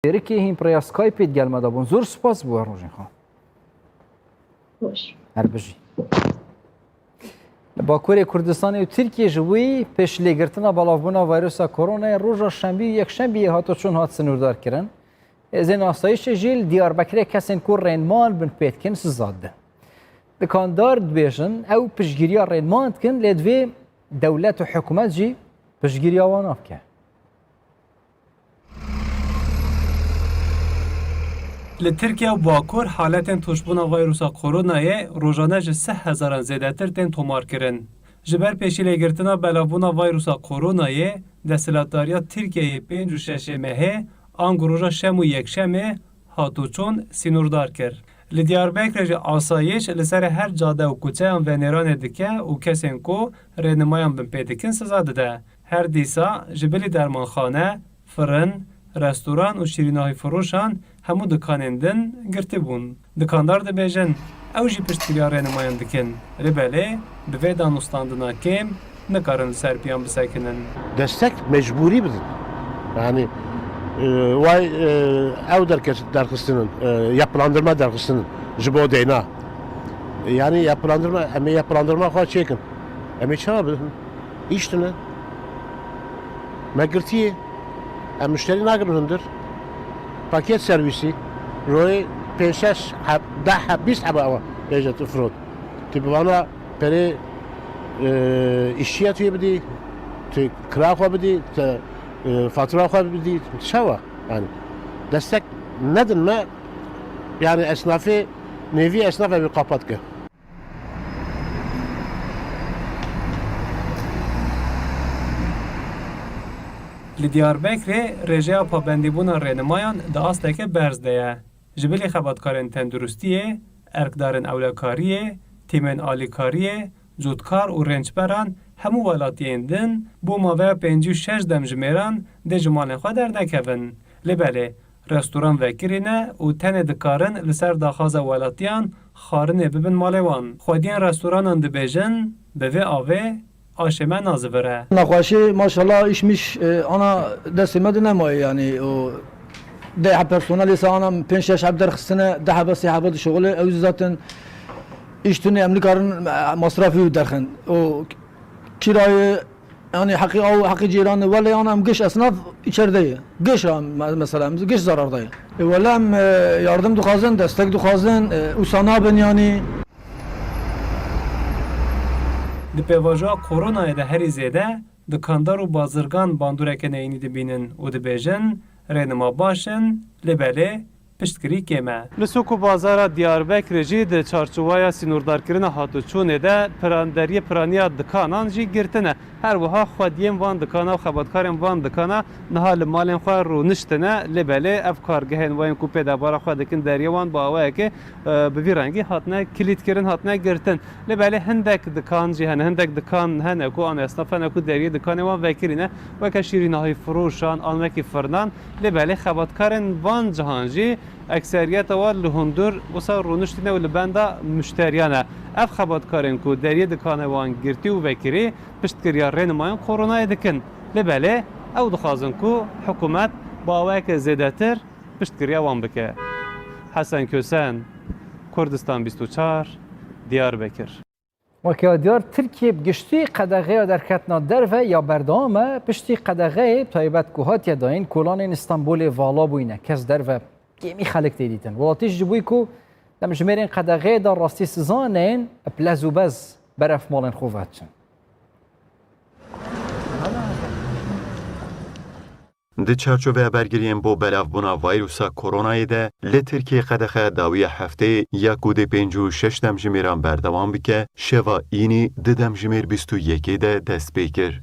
Erikê hîn preya Skypeê gelme dabûn. Zor spas bû rojên xwe. Hoş. Her bijî. Li Bakurê Kurdistanê û Tirkiye ji wî pêşlêgirtina belavbûna vîrusa koronayê roja şembî û yekşembiyê hato çûn hat sinûrdar kirin. Êzên asayişê jî li Diyarbekirê kesên ku rênman bin pê dikin sizad din. Dikandar dibêjin ew piştgiriya rênman dikin lê divê dewlet û hikûmet jî piştgiriya wan nabike. Li Tirkiye û Bakur haletên tuşbûna vîrusa koronayê rojane ji 3,000 zêdetir tên tomarkirin. Ji ber pêşîlêgirtina belavbûna vîrusa koronayê, Desthilatdariya Tirkiyeyê 5 û 6 mehê an roja şem û yekşemê hatûçûn sînûrdar kir. Li Diyarbekirê jî asayiş li ser her cade û kuçeyan venêranê dike û kesên ku rênimayan bin pê dikin siza dide. Her dîsa ji bilî dermanxane, firin, restoran û şîrînahî firoşan hemû dikanên din girtî bûn. Dikandar dibêjin ew jî piştgiriya rênimayan dikin. Rêbelê bi vê danûstandina kêm nikarin li ser piyan bisekinin. Destek mecburi bidin. Yani vay ev derkistinin, yapılandırma derkistinin jibo deyna. Yani yapılandırma xwa çekin. Çağa bidin. İştine. Megirtiye. Müşteri nagirindir. Paket servisi. Roy peşeş 10-20 haba bejat ufrod. Tibi bana peri işçiye tüye bidi. Tü kira xwa bidi. Fatura xwa bidi. Şava. Yani destek nedin mi? Yani esnafı nevi esnafı bir kapat ki. Li Diyarbekirê rêjeya pabendîbûna rênimayan di asteke berz de ye. Ji bilî xebatkarên tendurustiyê, erkdarên ewlekariyê, tîmên alîkariyê, cûtkar û rênçberan hemû welatiyên din bû maveya 5-6 demjimêran dê ji malên xwe derdekevin. Lêbelê, restoran vekirîne û tenê dikarin li ser daxwaza welatiyan xwarinê bibin malê wan. Xwediyên restoranan dibêjin bi vê avê aşê me nazivire. نقاشی ماشاءالله işmiş ana destime de nemayi yani o ده personeli sana 5-6 abder xistine ده bas sahabat şogule ev zaten iştuni emlikarın masrafı derken o kirayı yani hakkı ciranı valla yani am geç esnaf içeride geç mesela geç zarardayı valla yardım dukhazın destek dukhazın usana ben yani Di pêvajoya koronayê de herî zêde, dikandar û bazirgan bandûrekê neyînî dibînin û dibêjin rênima baş in, lêbelê piştgirî kêm e. Li Sûk û Bazara Diyarbekirê jî di çarçovaya sînûrdarkirina hatûçûnê de deriyê piraniya dikanan jî girtin e. Her wiha xwediyên van dikana û xebatkarên van dikana niha li malên xwe rûniştine lêbelê ev kargehên wayên ku pêdevara xwe dikin deriyê wan bi awayekê bi vî rengî hatine kilîtkirin hatine girtin. Lêbelê hindek dikan jî hene, hindek dikan hene ku an esnaf hene ku deriyê dikanê wan vekirîne weke şîrînahî firoşan, an wekî firnan lêbelê xebatkarên van cihan jî ekseriyeta wan li hundur wisa rûniştine û li benda müşteriyan e. Ev xebatkarên ku deriyê dikanê wan girtî û vekirî piştgiriya rênimayan koronayê dikin. Lêbelê ew dixwazin ku hikûmet bi awayeke zêdetir piştgiriya wan bike. Hesen Kösen, Kurdistan 24, Diyarbekir. Weke diyar Tirkiye giştî qedexeya derketina derve ya berdewam e piştî qedexeyê taybet ku hatiye dayîn kolanên İstanbulê vala bûyne kes derve kêmî xelek tê dîtin. Welatî ji bûyî ku demjimêrên qedexeyê de rastî sizanên plez û bez beref malên xwe veçin. Di çarçovaya bergiriyên bo belavbûna vîrusa koronayê de li Tirkiye qedexe dawiya hefteyê ya ku dê 5 û 6 demjimêran berdewam bike, şeva înî di demjimêr 21 de dest pê kir.